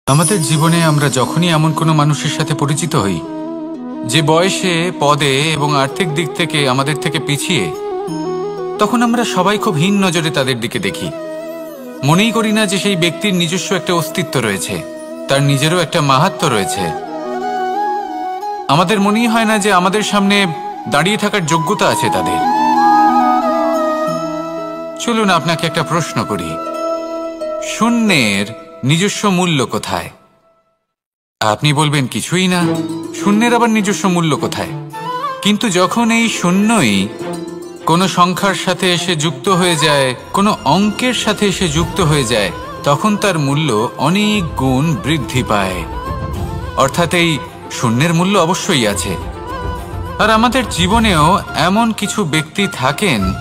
আমাদের জীবনে আমরা যখনই এমন কোনো মানুষের সাথে পরিচিত হই যে বয়সে, পদে এবং আর্থিক দিক থেকে আমাদের থেকে পিছিয়ে, তখন আমরা সবাই খুব হীন নজরে তাদের দিকে দেখি। মনেই করি না যে সেই ব্যক্তির নিজস্ব একটা অস্তিত্ব রয়েছে, তার নিজেরও একটা মাহাত্ম্য রয়েছে। আমাদের মনেই হয় না যে আমাদের সামনে দাঁড়িয়ে থাকার যোগ্যতা আছে তাদের। চলুন আপনাকে একটা প্রশ্ন করি, শূন্যের নিজস্ব মূল্য কোথায়? আপনি বলবেন কিছুই না। শূন্যের আবার নিজস্ব মূল্য কোথায়? কিন্তু যখন এই শূন্যই কোনো সংখ্যার সাথে এসে যুক্ত হয়ে যায়, কোনো অঙ্কের সাথে এসে যুক্ত হয়ে যায়, তখন তার মূল্য অনেক গুণ বৃদ্ধি পায়। অর্থাৎ এই শূন্যের মূল্য অবশ্যই আছে। আর আমাদের জীবনেও এমন কিছু ব্যক্তি থাকেন,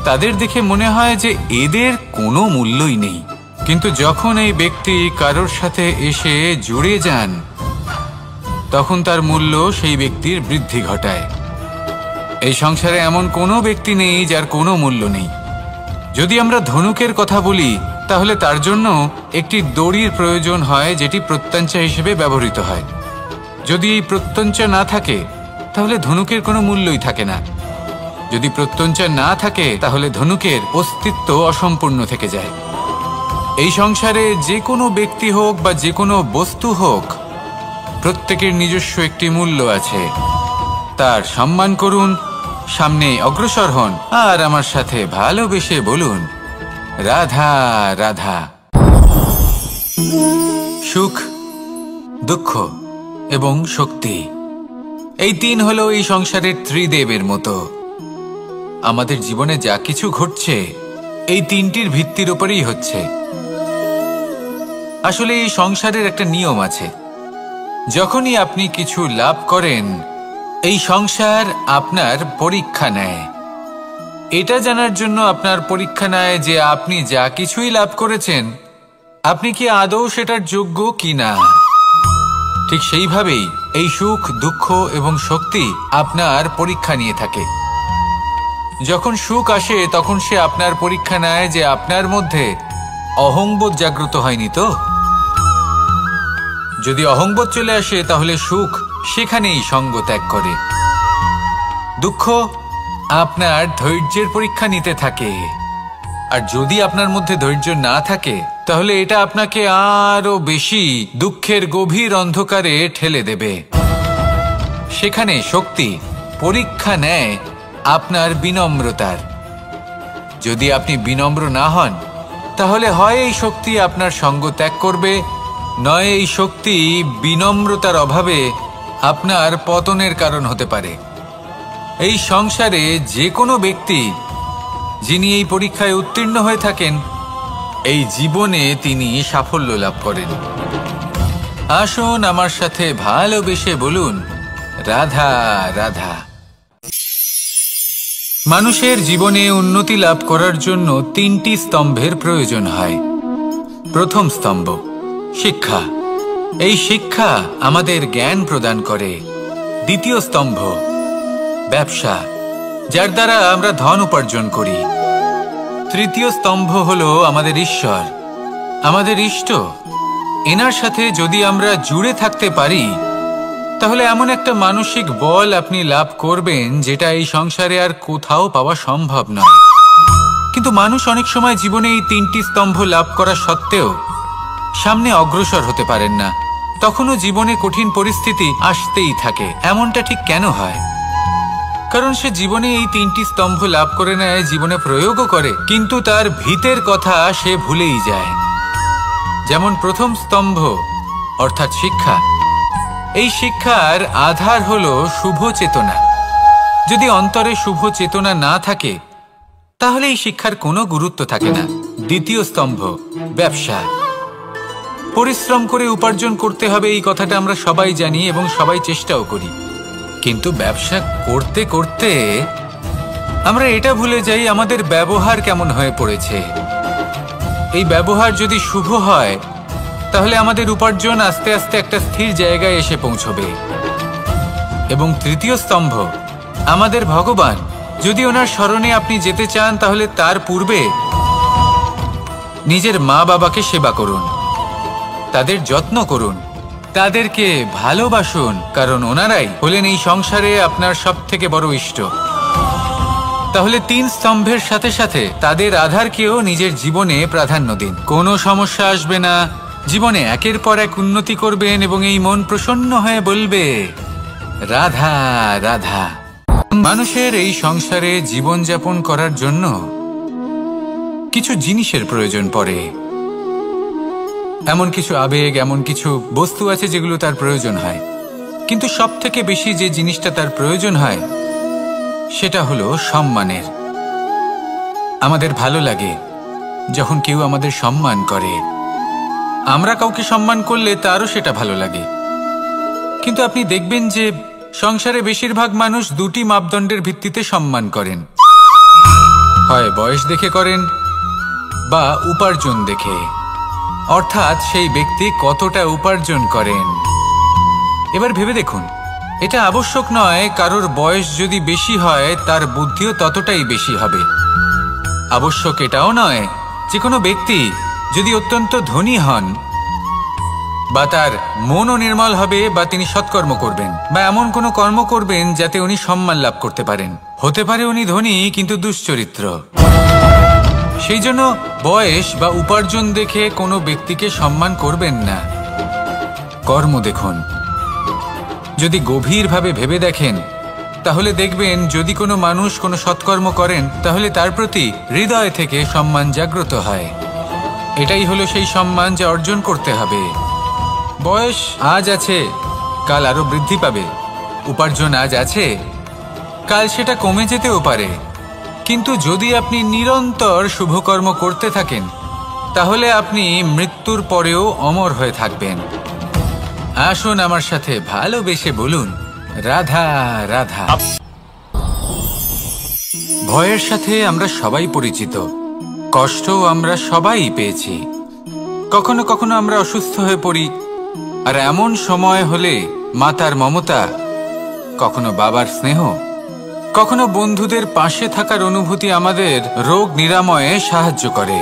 তাদের দেখে মনে হয় যে এদের কোনো মূল্যই নেই। কিন্তু যখন এই ব্যক্তি কারোর সাথে এসে জুড়ে যান, তখন তার মূল্য সেই ব্যক্তির বৃদ্ধি ঘটায়। এই সংসারে এমন কোনো ব্যক্তি নেই যার কোনো মূল্য নেই। যদি আমরা ধনুকের কথা বলি, তাহলে তার জন্য একটি দড়ির প্রয়োজন হয়, যেটি প্রত্যঞ্চা হিসেবে ব্যবহৃত হয়। যদি এই প্রত্যঞ্চা না থাকে, তাহলে ধনুকের কোনো মূল্যই থাকে না। যদি প্রত্যঞ্চা না থাকে, তাহলে ধনুকের অস্তিত্ব অসম্পূর্ণ থেকে যায়। এই সংসারে যে কোনো ব্যক্তি হোক বা যে কোনো বস্তু হোক, প্রত্যেকের নিজস্ব একটি মূল্য আছে। তার সম্মান করুন, সামনে অগ্রসর হন, আর আমার সাথে ভালোবেসে বলুন, রাধা রাধা। সুখ, দুঃখ এবং শক্তি, এই তিন হলো এই সংসারের ত্রিদেবের মতো। আমাদের জীবনে যা কিছু ঘটছে, এই তিনটির ভিত্তির উপরেই হচ্ছে। আসলে এই সংসারের একটা নিয়ম আছে, যখনই আপনি কিছু লাভ করেন, এই সংসার আপনার পরীক্ষা নেয়। এটা জানার জন্য আপনার পরীক্ষা নেয় যে আপনি যা কিছুই লাভ করেছেন, আপনি কি আদৌ সেটার যোগ্য কিনা। ঠিক সেইভাবেই এই সুখ, দুঃখ এবং শক্তি আপনার পরীক্ষা নিয়ে থাকে। যখন সুখ আসে, তখন সে আপনার পরীক্ষা নেয় যে আপনার মধ্যে অহংবোধ জাগ্রত হয়নি তো। যদি অহংবোধ চলে আসে, তাহলে সুখ সেখানেই সঙ্গ ত্যাগ করে। দুঃখ আপনার ধৈর্যের পরীক্ষা নিতে থাকে। আর যদি আপনার মধ্যে ধৈর্য না থাকে, তাহলে এটা আপনাকে আরো বেশি দুঃখের গভীর অন্ধকারে ঠেলে দেবে। সেখানে শক্তি পরীক্ষা নেয় আপনার বিনম্রতার। যদি আপনি বিনম্র না হন, তাহলে হয় এই শক্তি আপনার সঙ্গ ত্যাগ করবে, নয় এই শক্তি বিনম্রতার অভাবে আপনার পতনের কারণ হতে পারে। এই সংসারে যে কোনো ব্যক্তি যিনি এই পরীক্ষায় উত্তীর্ণ হয়ে থাকেন, এই জীবনে তিনি সাফল্য লাভ করেন। আসুন আমার সাথে ভালোবেসে বলুন, রাধা রাধা। মানুষের জীবনে উন্নতি লাভ করার জন্য তিনটি স্তম্ভের প্রয়োজন হয়। প্রথম স্তম্ভ শিক্ষা। এই শিক্ষা আমাদের জ্ঞান প্রদান করে। দ্বিতীয় স্তম্ভ ব্যবসা, যার দ্বারা আমরা ধন উপার্জন করি। তৃতীয় স্তম্ভ হলো আমাদের ঈশ্বর, আমাদের ইষ্ট। এনার সাথে যদি আমরা জুড়ে থাকতে পারি, তাহলে এমন একটা মানসিক বল আপনি লাভ করবেন, যেটা এই সংসারে আর কোথাও পাওয়া সম্ভব নয়। কিন্তু মানুষ অনেক সময় জীবনে এই তিনটি স্তম্ভ লাভ করা সত্ত্বেও সামনে অগ্রসর হতে পারেন না। তখনও জীবনে কঠিন পরিস্থিতি আসতেই থাকে। এমনটা ঠিক কেন হয়? কারণ সে জীবনে এই তিনটি স্তম্ভ লাভ করে নেয়, জীবনে প্রয়োগও করে, কিন্তু তার ভিতের কথা সে ভুলেই যায়। যেমন প্রথম স্তম্ভ অর্থাৎ শিক্ষা। এই শিক্ষার আধার হলো শুভ চেতনা। যদি অন্তরে শুভ চেতনা না থাকে, তাহলে এই শিক্ষার কোনো গুরুত্ব থাকে না। দ্বিতীয় স্তম্ভ ব্যবসা। পরিশ্রম করে উপার্জন করতে হবে, এই কথাটা আমরা সবাই জানি এবং সবাই চেষ্টাও করি। কিন্তু ব্যবসা করতে করতে আমরা এটা ভুলে যাই আমাদের ব্যবহার কেমন হয়ে পড়েছে। এই ব্যবহার যদি শুভ হয়, তাহলে আমাদের উপার্জন আস্তে আস্তে একটা স্থির জায়গায় এসে পৌঁছবে। এবং তৃতীয় স্তম্ভ আমাদের ভগবান। যদি ওনার শরণে আপনি যেতে চান, তাহলে তার পূর্বে নিজের মা বাবাকে সেবা করুন। তাদের যত্ন করুন, তাদেরকে ভালোবাসুন, কারণ ওনারাই হলেন এই সংসারে আপনার সবথেকে বড় ইষ্ট। তাহলে 3 স্তম্ভের সাথে সাথে তাদের আধারকেও নিজের জীবনে প্রাধান্য দিন। কোনো সমস্যা আসবে না, জীবনে একের পর এক উন্নতি করবেন এবং এই মন প্রসন্ন হয়ে বলবে রাধা রাধা। মানুষের এই সংসারে জীবনযাপন করার জন্য কিছু জিনিসের প্রয়োজন পড়ে। এমন কিছু আবেগ, এমন কিছু বস্তু আছে যেগুলো তার প্রয়োজন হয়, কিন্তু সবথেকে বেশি যে জিনিসটা তার প্রয়োজন হয় সেটা হলো সম্মানের। আমাদের ভালো লাগে যখন কেউ আমাদের সম্মান করে, আমরা কাউকে সম্মান করলে তারও সেটা ভালো লাগে। কিন্তু আপনি দেখবেন যে সংসারে বেশিরভাগ মানুষ 2টি মাপদণ্ডের ভিত্তিতে সম্মান করেন, হয় বয়স দেখে করেন বা উপার্জন দেখে, অর্থাৎ সেই ব্যক্তি কতটা উপার্জন করেন। এবার ভেবে দেখুন, এটা আবশ্যক নয় কারোর বয়স যদি বেশি হয় তার বুদ্ধিও ততটাই বেশি হবে। আবশ্যক এটাও নয় যে কোনো ব্যক্তি যদি অত্যন্ত ধনী হন বা তার মনও নির্মল হবে বা তিনি সৎকর্ম করবেন বা এমন কোনো কর্ম করবেন যাতে উনি সম্মান লাভ করতে পারেন। হতে পারে উনি ধনী কিন্তু দুশ্চরিত্র। সেই জন্য বয়স বা উপার্জন দেখে কোনো ব্যক্তিকে সম্মান করবেন না, কর্ম দেখুন। যদি গভীরভাবে ভেবে দেখেন তাহলে দেখবেন যদি কোনো মানুষ কোনো সৎকর্ম করেন তাহলে তার প্রতি হৃদয় থেকে সম্মান জাগ্রত হয়। এটাই হলো সেই সম্মান যা অর্জন করতে হবে। বয়স আজ আছে, কাল আরো বৃদ্ধি পাবে। উপার্জন আজ আছে, কাল সেটা কমে যেতেও পারে। কিন্তু যদি আপনি নিরন্তর শুভকর্ম করতে থাকেন তাহলে আপনি মৃত্যুর পরেও অমর হয়ে থাকবেন। আসুন আমার সাথে ভালোবেসে বলুন রাধা রাধা। ভয়ের সাথে আমরা সবাই পরিচিত, কষ্টও আমরা সবাই পেয়েছি। কখনো কখনো আমরা অসুস্থ হয়ে পড়ি, আর এমন সময় হলে মাতার মমতা, কখনো বাবার স্নেহ, কখনো বন্ধুদের পাশে থাকার অনুভূতি আমাদের রোগ নিরাময়ে সাহায্য করে।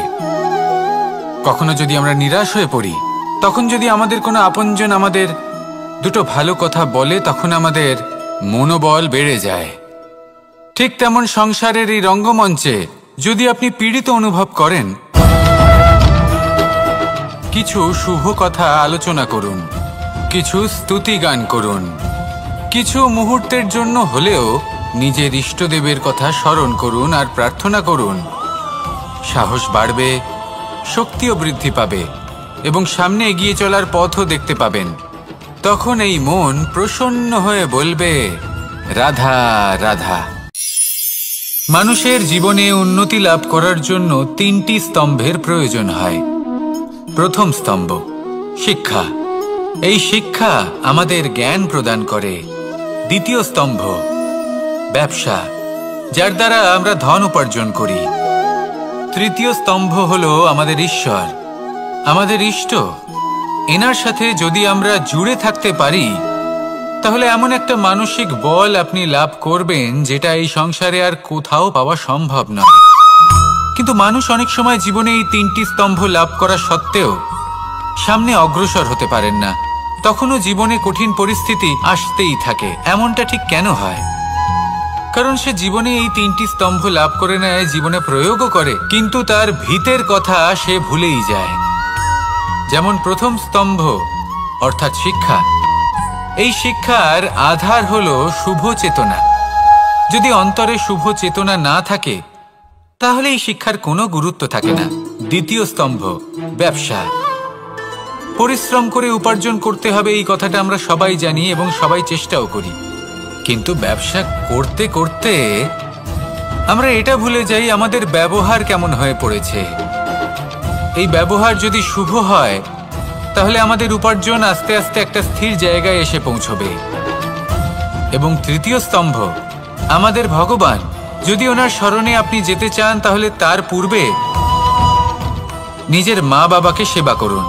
কখনো যদি আমরা নিরাশ হয়ে পড়ি, তখন যদি আমাদের কোনো আপনজন আমাদের 2টো ভালো কথা বলে তখন আমাদের মনোবল বেড়ে যায়। ঠিক তেমন সংসারের এই রঙ্গমঞ্চে যদি আপনি পীড়িত অনুভব করেন, কিছু শুভ কথা আলোচনা করুন, কিছু স্তুতি গান করুন, কিছু মুহূর্তের জন্য হলেও নিজের ইষ্টদেবের কথা স্মরণ করুন আর প্রার্থনা করুন। সাহস বাড়বে, শক্তিও বৃদ্ধি পাবে এবং সামনে এগিয়ে চলার পথও দেখতে পাবেন। তখন এই মন প্রসন্ন হয়ে বলবে রাধা রাধা। মানুষের জীবনে উন্নতি লাভ করার জন্য 3টি স্তম্ভের প্রয়োজন হয়। প্রথম স্তম্ভ শিক্ষা। এই শিক্ষা আমাদের জ্ঞান প্রদান করে। দ্বিতীয় স্তম্ভ ব্যবসা, যার দ্বারা আমরা ধন উপার্জন করি। তৃতীয় স্তম্ভ হলো আমাদের ঈশ্বর, আমাদের ইষ্ট। এনার সাথে যদি আমরা জুড়ে থাকতে পারি তাহলে এমন একটা মানসিক বল আপনি লাভ করবেন যেটা এই সংসারে আর কোথাও পাওয়া সম্ভব নয়। কিন্তু মানুষ অনেক সময় জীবনে এই 3টি স্তম্ভ লাভ করা সত্ত্বেও সামনে অগ্রসর হতে পারেন না। তখনও জীবনে কঠিন পরিস্থিতি আসতেই থাকে। এমনটা ঠিক কেন হয়? কারণ সে জীবনে এই 3টি স্তম্ভ লাভ করে নেয়, জীবনে প্রয়োগও করে, কিন্তু তার ভিতের কথা সে ভুলেই যায়। যেমন প্রথম স্তম্ভ অর্থাৎ শিক্ষা। এই শিক্ষার আধার হলো শুভ চেতনা। যদি অন্তরে শুভ চেতনা না থাকে তাহলে এই শিক্ষার কোনো গুরুত্ব থাকে না। দ্বিতীয় স্তম্ভ ব্যবসা। পরিশ্রম করে উপার্জন করতে হবে, এই কথাটা আমরা সবাই জানি এবং সবাই চেষ্টাও করি। কিন্তু ব্যবসা করতে করতে আমরা এটা ভুলে যাই আমাদের ব্যবহার কেমন হয়ে পড়েছে। এই ব্যবহার যদি শুভ হয় তাহলে আমাদের উপার্জন আস্তে আস্তে একটা স্থির জায়গায় এসে পৌঁছবে। এবং তৃতীয় স্তম্ভ আমাদের ভগবান। যদি ওনার স্মরণে আপনি যেতে চান তাহলে তার পূর্বে নিজের মা বাবাকে সেবা করুন,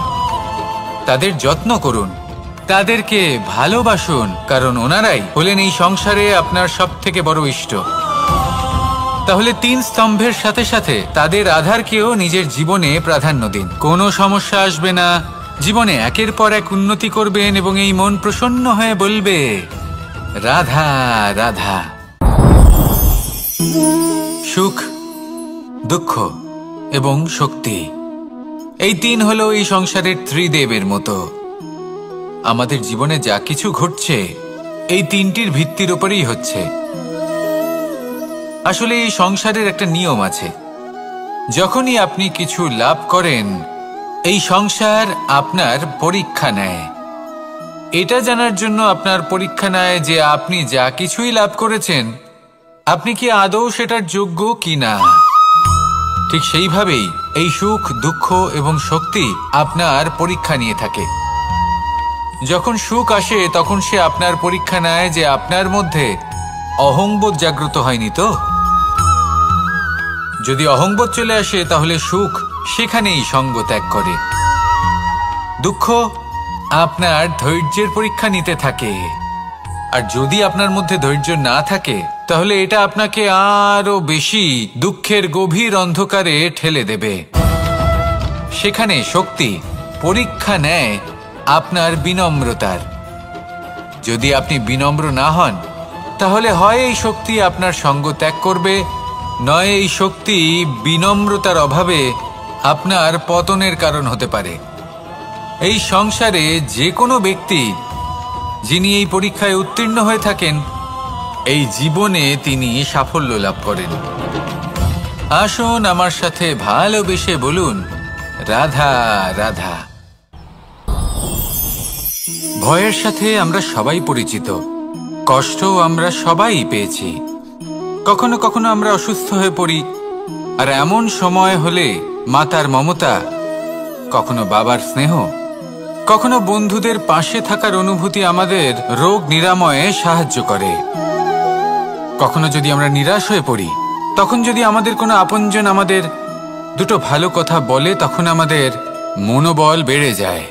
তাদের যত্ন করুন, তাদেরকে ভালোবাসুন, কারণ ওনারাই হলেন এই সংসারে আপনার সবথেকে বড় ইষ্ট। তাহলে 3 স্তম্ভের সাথে সাথে তাদের আধারকেও নিজের জীবনে প্রাধান্য দিন। কোনো সমস্যা আসবে না, জীবনে একের পর এক উন্নতি করবেন এবং এই মন প্রসন্ন হয়ে বলবে, রাধা রাধা। সুখ, দুঃখ এবং শক্তি, এই তিন হলো এই সংসারের ত্রিদেবের মতো। আমাদের জীবনে যা কিছু ঘটছে এই তিনটির ভিত্তির উপরেই হচ্ছে। আসলে এই সংসারের একটা নিয়ম আছে, যখনই আপনি কিছু লাভ করেন এই সংসার আপনার পরীক্ষা নেয়। এটা জানার জন্য আপনার পরীক্ষা নেয় যে আপনি যা কিছুই লাভ করেছেন আপনি কি আদৌ সেটার যোগ্য কিনা। ঠিক সেইভাবেই এই সুখ, দুঃখ এবং শক্তি আপনার পরীক্ষা নিয়ে থাকে। যখন সুখ আসে তখন সে আপনার পরীক্ষা নেয় যে আপনার মধ্যে অহংবোধ জাগ্রত হয়নি তো। যদি অহংবোধ চলে আসে তাহলে সুখ সেখানেই সঙ্গ ত্যাগ করে। দুঃখ আপনার ধৈর্যের পরীক্ষা নিতে থাকে, আর যদি আপনার মধ্যে ধৈর্য না থাকে তাহলে এটা আপনাকে আরো বেশি দুঃখের গভীর অন্ধকারে ঠেলে দেবে। সেখানে শক্তি পরীক্ষা নেয় আপনার বিনম্রতার। যদি আপনি বিনম্র না হন তাহলে হয় এই শক্তি আপনার সঙ্গ ত্যাগ করবে, নয় এই শক্তি বিনম্রতার অভাবে আপনার পতনের কারণ হতে পারে। এই সংসারে যে কোনো ব্যক্তি যিনি এই পরীক্ষায় উত্তীর্ণ হয়ে থাকেন এই জীবনে তিনি সাফল্য লাভ করেন। আসুন আমার সাথে ভালোবেসে বলুন, রাধা রাধা। ভয়ের সাথে আমরা সবাই পরিচিত, কষ্টও আমরা সবাই পেয়েছি। কখনো কখনো আমরা অসুস্থ হয়ে পড়ি, আর এমন সময় হলে মাতার মমতা, কখনো বাবার স্নেহ, কখনো বন্ধুদের পাশে থাকার অনুভূতি আমাদের রোগ নিরাময়ে সাহায্য করে। কখনো যদি আমরা নিরাশ হয়ে পড়ি, তখন যদি আমাদের কোনো আপনজন আমাদের দুটো ভালো কথা বলে তখন আমাদের মনোবল বেড়ে যায়।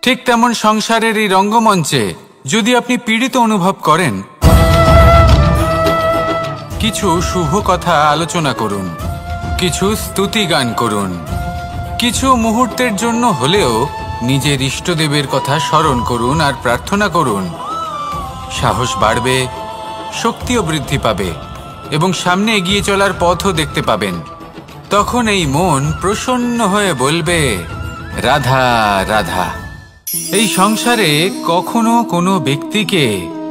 ঠিক তেমন সংসারের এই রঙ্গমঞ্চে যদি আপনি পীড়িত অনুভব করেন, কিছু শুভ কথা আলোচনা করুন, কিছু স্তুতি গান করুন, কিছু মুহূর্তের জন্য হলেও নিজের ইষ্টদেবের কথা স্মরণ করুন আর প্রার্থনা করুন। সাহস বাড়বে, শক্তিও বৃদ্ধি পাবে এবং সামনে এগিয়ে চলার পথও দেখতে পাবেন। তখন এই মন প্রসন্ন হয়ে বলবে, রাধা রাধা। এই সংসারে কখনো কোনো ব্যক্তিকে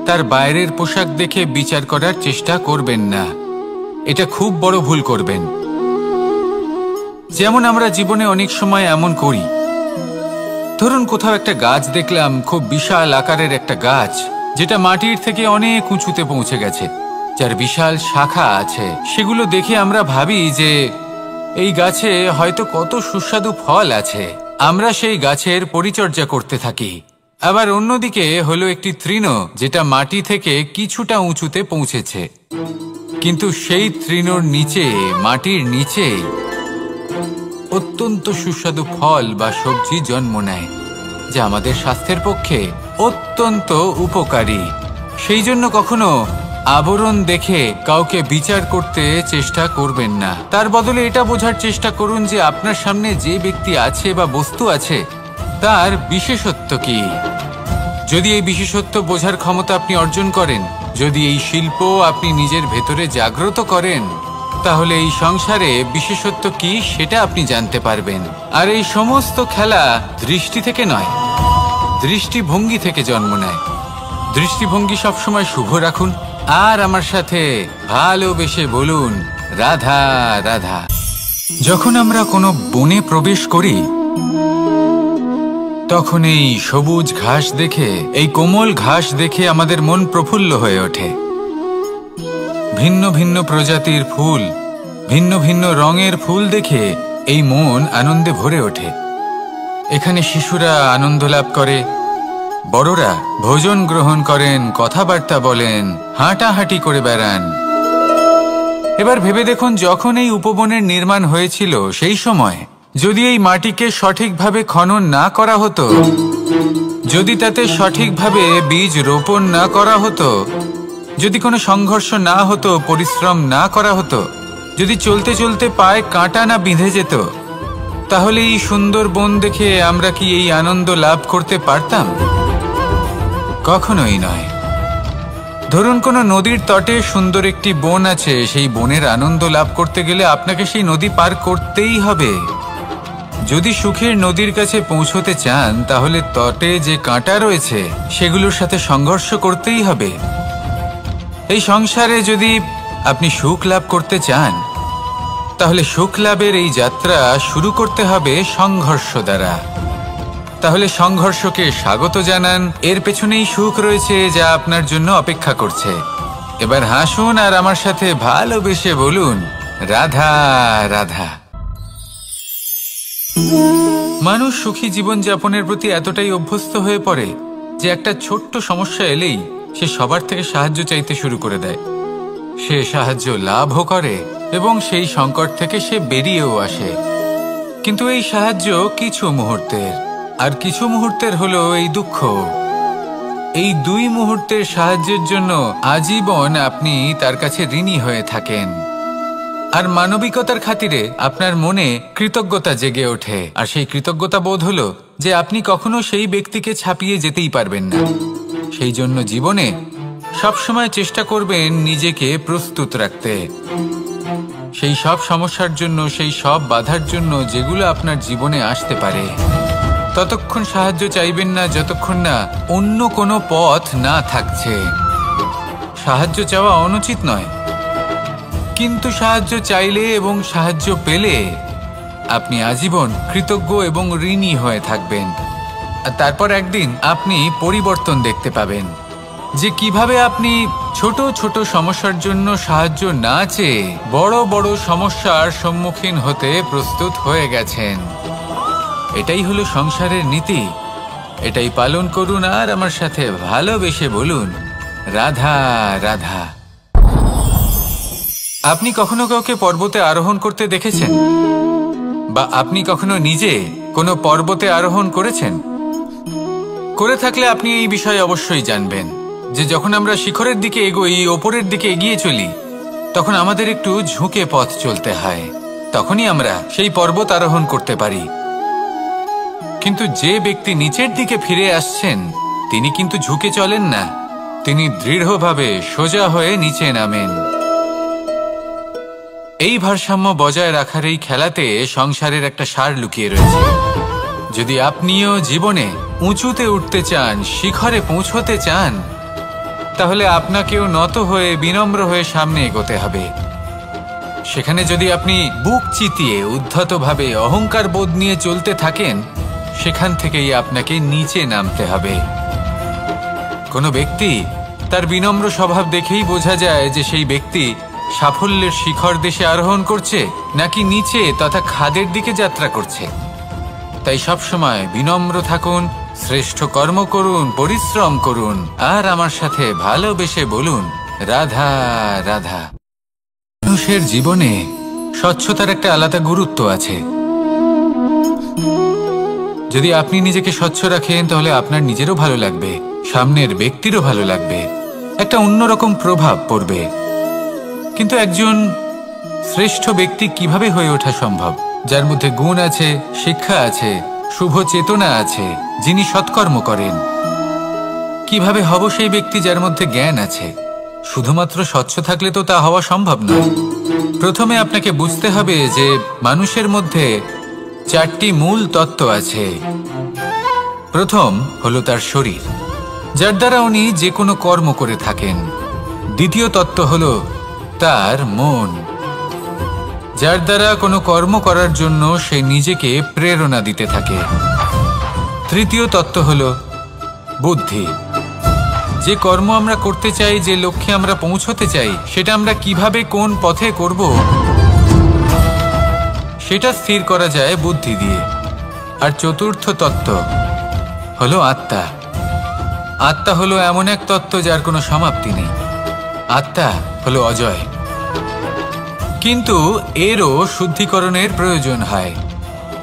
তার বাইরের পোশাক দেখে বিচার করার চেষ্টা করবেন না, এটা খুব বড় ভুল করবেন। যেমন আমরা জীবনে অনেক সময় এমন করি, ধরুন কোথাও একটা গাছ দেখলাম, খুব বিশাল আকারের একটা গাছ যেটা মাটির থেকে অনেক উঁচুতে পৌঁছে গেছে, যার বিশাল শাখা আছে। সেগুলো দেখে আমরা ভাবি যে এই গাছে হয়তো কত সুস্বাদু ফল আছে, আমরা সেই গাছের পরিচর্যা করতে থাকি। আবার অন্যদিকে হলো একটি তৃণ যেটা মাটি থেকে কিছুটা উঁচুতে পৌঁছেছে, কিন্তু সেই তৃণর নিচে, মাটির নিচে অত্যন্ত সুস্বাদু ফল বা সবজি জন্ম নেয়, যা আমাদের স্বাস্থ্যের পক্ষে অত্যন্ত উপকারী। সেই জন্য কখনো আবরণ দেখে কাউকে বিচার করতে চেষ্টা করবেন না। তার বদলে এটা বোঝার চেষ্টা করুন যে আপনার সামনে যে ব্যক্তি আছে বা বস্তু আছে তার বিশেষত্ব কি। যদি এই বিশেষত্ব বোঝার ক্ষমতা আপনি অর্জন করেন, যদি এই শিল্প আপনি নিজের ভেতরে জাগ্রত করেন, তাহলে এই সংসারে বিশেষত্ব কি সেটা আপনি জানতে পারবেন। আর এই সমস্ত খেলা দৃষ্টি থেকে নয়, দৃষ্টিভঙ্গি থেকে জন্ম নেয়। দৃষ্টিভঙ্গি সবসময় শুভ রাখুন আর আমার সাথে ভালোবেসে বলুন, রাধা রাধা। যখন আমরা কোনো বনে প্রবেশ করি তখন এই সবুজ ঘাস দেখে, এই কোমল ঘাস দেখে আমাদের মন প্রফুল্ল হয়ে ওঠে। ভিন্ন ভিন্ন প্রজাতির ফুল, ভিন্ন ভিন্ন রঙের ফুল দেখে এই মন আনন্দে ভরে ওঠে। এখানে শিশুরা আনন্দ লাভ করে, বড়রা ভোজন গ্রহণ করেন, কথাবার্তা বলেন, হাঁটাহাঁটি করে বেড়ান। এবার ভেবে দেখুন, যখন এই উপবনের নির্মাণ হয়েছিল সেই সময় যদি এই মাটিকে সঠিকভাবে খনন না করা হতো, যদি তাতে সঠিকভাবে বীজ রোপণ না করা হতো, যদি কোনো সংঘর্ষ না হতো, পরিশ্রম না করা হতো, যদি চলতে চলতে পায়ে কাঁটা না বিঁধে যেত, তাহলে এই সুন্দর বন দেখে আমরা কি এই আনন্দ লাভ করতে পারতাম? কখনোই নয়। ধরুন কোনো নদীর তটে সুন্দর একটি বন আছে, সেই বনের আনন্দ লাভ করতে গেলে আপনাকে সেই নদী পার করতেই হবে। যদি সুখের নদীর কাছে পৌঁছতে চান তাহলে তটে যে কাঁটা রয়েছে সেগুলোর সাথে সংঘর্ষ করতেই হবে। এই সংসারে যদি আপনি সুখ লাভ করতে চান তাহলে সুখ লাভের এই যাত্রা শুরু করতে হবে সংঘর্ষ দ্বারা। তাহলে সংঘর্ষকে স্বাগত জানান, এর পেছনেই সুখ রয়েছে যা আপনার জন্য অপেক্ষা করছে। এবার হাসুন আর আমার সাথে ভালোবেসে বলুন, রাধা রাধা। মানুষ সুখী জীবনযাপনের প্রতি এতটাই অভ্যস্ত হয়ে পড়ে যে একটা ছোট্ট সমস্যা এলেই সে সবার থেকে সাহায্য চাইতে শুরু করে দেয়। সে সাহায্য লাভও করে এবং সেই সংকট থেকে সে বেরিয়েও আসে। কিন্তু এই সাহায্য কিছু মুহূর্তের, আর কিছু মুহূর্তের হলো এই দুঃখ। এই 2 মুহূর্তের সাহায্যের জন্য আজীবন আপনি তার কাছে ঋণী হয়ে থাকেন। আর মানবিকতার খাতিরে আপনার মনে কৃতজ্ঞতা জেগে ওঠে, আর সেই কৃতজ্ঞতা বোধ হলো যে আপনি কখনো সেই ব্যক্তিকে ছাপিয়ে যেতেই পারবেন না। সেই জন্য জীবনে সবসময় চেষ্টা করবেন নিজেকে প্রস্তুত রাখতে সেই সব সমস্যার জন্য, সেই সব বাধার জন্য যেগুলো আপনার জীবনে আসতে পারে। ততক্ষণ সাহায্য চাইবেন না যতক্ষণ না অন্য কোনো পথ না থাকছে। সাহায্য চাওয়া অনুচিত নয়, কিন্তু সাহায্য চাইলে এবং সাহায্য পেলে আপনি আজীবন কৃতজ্ঞ এবং ঋণী হয়ে থাকবেন। আর তারপর একদিন আপনি পরিবর্তন দেখতে পাবেন যে কিভাবে আপনি ছোট ছোট সমস্যার জন্য সাহায্য না চেয়ে বড় বড় সমস্যার সম্মুখীন হতে প্রস্তুত হয়ে গেছেন। এটাই হলো সংসারের নীতি। এটাই পালন করুন আর আমার সাথে ভালোবেসে বলুন, রাধা রাধা। আপনি কখনো কাউকে পর্বতে আরোহণ করতে দেখেছেন? বা আপনি কখনো নিজে কোনো পর্বতে আরোহণ করেছেন? করে থাকলে আপনি এই বিষয়ে অবশ্যই জানবেন যে যখন আমরা শিখরের দিকে এগোই, ওপরের দিকে এগিয়ে চলি, তখন আমাদের একটু ঝুঁকে পথ চলতে হয়। তখনই আমরা সেই পর্বত আরোহণ করতে পারি। কিন্তু যে ব্যক্তি নিচের দিকে ফিরে আসছেন তিনি কিন্তু ঝুঁকে চলেন না, তিনি দৃঢ়ভাবে সোজা হয়ে নিচে নামেন। এই ভারসাম্য বজায় রাখার এই খেলাতে সংসারের একটা সার লুকিয়ে রয়েছে। যদি আপনিও জীবনে উঁচুতে উঠতে চান, শিখরে পৌঁছতে চান, তাহলে আপনাকেও নত হয়ে বিনম্র হয়ে সামনে এগোতে হবে। সেখানে যদি আপনি বুক চিতিয়ে উদ্ধতভাবে অহংকার বোধ নিয়ে চলতে থাকেন, সেখান থেকেই আপনাকে নিচে নামতে হবে। কোনো ব্যক্তি তার বিনম্র স্বভাব দেখেই বোঝা যায় যে সেই ব্যক্তি সাফল্যের শিখর দেশে আরোহণ করছে নাকি নিচে তথা খাদের দিকে যাত্রা করছে। তাই সবসময় বিনম্র থাকুন, শ্রেষ্ঠ কর্ম করুন, পরিশ্রম করুন আর আমার সাথে ভালোবেসে বলুন, রাধা রাধা। মানুষের জীবনে স্বচ্ছতার একটা আলাদা গুরুত্ব আছে। যদি আপনি নিজেকে স্বচ্ছ রাখেন তাহলে আপনার নিজেরও ভালো লাগবে, সামনের ব্যক্তিরও ভালো লাগবে, একটা অন্যরকম প্রভাব পড়বে। কিন্তু একজন শ্রেষ্ঠ ব্যক্তি কিভাবে হয়ে ওঠা সম্ভব? যার মধ্যে গুণ আছে, শিক্ষা আছে, শুভ চেতনা আছে, যিনি সৎকর্ম করেন। কিভাবে হব সেই ব্যক্তি যার মধ্যে জ্ঞান আছে? শুধুমাত্র স্বচ্ছ থাকলে তো তা হওয়া সম্ভব নয়। প্রথমে আপনাকে বুঝতে হবে যে মানুষের মধ্যে 4টি মূল তত্ত্ব আছে। প্রথম হলো তার শরীর, যার দ্বারা উনি যে কোনো কর্ম করে থাকেন। দ্বিতীয় তত্ত্ব হলো তার মন, যার দ্বারা কোনো কর্ম করার জন্য সে নিজেকে প্রেরণা দিতে থাকে। তৃতীয় তত্ত্ব হলো বুদ্ধি, যে কর্ম আমরা করতে চাই, যে লক্ষ্যে আমরা পৌঁছতে চাই, সেটা আমরা কিভাবে কোন পথে করব সেটা স্থির করা যায় বুদ্ধি দিয়ে। আর চতুর্থ তত্ত্ব হলো আত্মা। আত্মা হলো এমন এক তত্ত্ব যার কোনো সমাপ্তি নেই। আত্মা হলো অজয়, কিন্তু এরও শুদ্ধিকরণের প্রয়োজন হয়।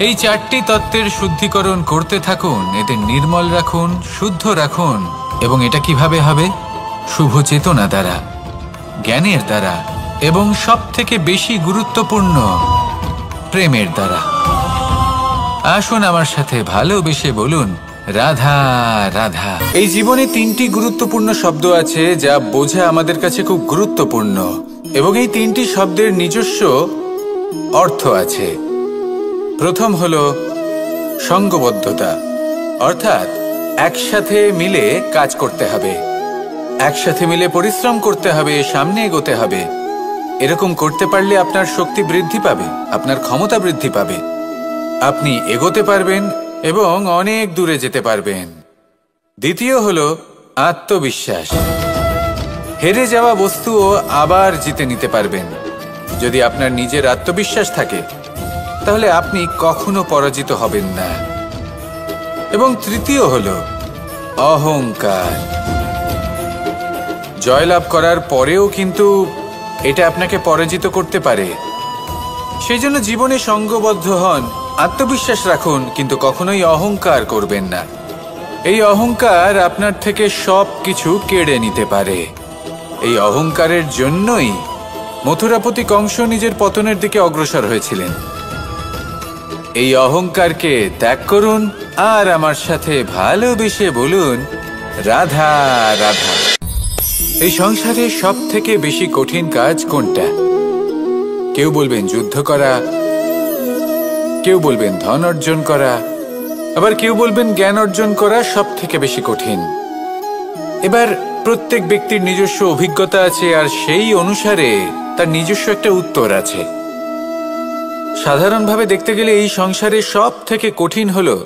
এই 4টি তত্ত্বের শুদ্ধিকরণ করতে থাকুন, এতে নির্মল রাখুন, শুদ্ধ রাখুন। এবং এটা কিভাবে হবে? শুভ চেতনা দ্বারা, জ্ঞানের দ্বারা, এবং সব থেকে বেশি গুরুত্বপূর্ণ প্রেমের দ্বারা। আসুন আমার সাথে ভালোবেসে বলুন, রাধা রাধা। এই জীবনে তিনটি গুরুত্বপূর্ণ শব্দ আছে যা বোঝা আমাদের কাছে খুব গুরুত্বপূর্ণ, এবং এই তিনটি শব্দের নিজস্ব অর্থ আছে। প্রথম হলো সঙ্গবদ্ধতা, অর্থাৎ একসাথে মিলে কাজ করতে হবে, একসাথে মিলে পরিশ্রম করতে হবে, সামনে এগোতে হবে। এরকম করতে পারলে আপনার শক্তি বৃদ্ধি পাবে, আপনার ক্ষমতা বৃদ্ধি পাবে, আপনি এগোতে পারবেন এবং অনেক দূরে যেতে পারবেন। দ্বিতীয় হলো আত্মবিশ্বাস। হেরে যাওয়া বস্তুও আবার জিতে নিতে পারবেন। যদি আপনার নিজের আত্মবিশ্বাস থাকে তাহলে আপনি কখনো পরাজিত হবেন না। এবং তৃতীয় হলো অহংকার। জয়লাভ করার পরেও কিন্তু এটা আপনাকে পরাজিত করতে পারে। সেই জন্য জীবনে সঙ্গবদ্ধ হন, আত্মবিশ্বাস রাখুন, কিন্তু কখনোই অহংকার করবেন না। এই অহংকার আপনার থেকে সব কিছু কেড়ে নিতে পারে। এই অহংকারের জন্যই মথুরাপতি কংস নিজের পতনের দিকে অগ্রসর হয়েছিলেন। এই অহংকারকে ত্যাগ করুন আর আমার সাথে ভালোবেসে বলুন, রাধা রাধা। এই সংসারে সব থেকে বেশি কঠিন কাজ কোনটা? কেউ বলবেন যুদ্ধ করা, কেউ বলবেন ধন অর্জন করা, আবার কেউ বলবেন জ্ঞান অর্জন করা সব থেকে বেশি কঠিন। এবার প্রত্যেক ব্যক্তির নিজস্ব অভিজ্ঞতা আছে আর সেই অনুসারে তার নিজস্ব একটা উত্তর আছে। সাধারণভাবে দেখতে গেলে এই সংসারে সব থেকে কঠিন হলো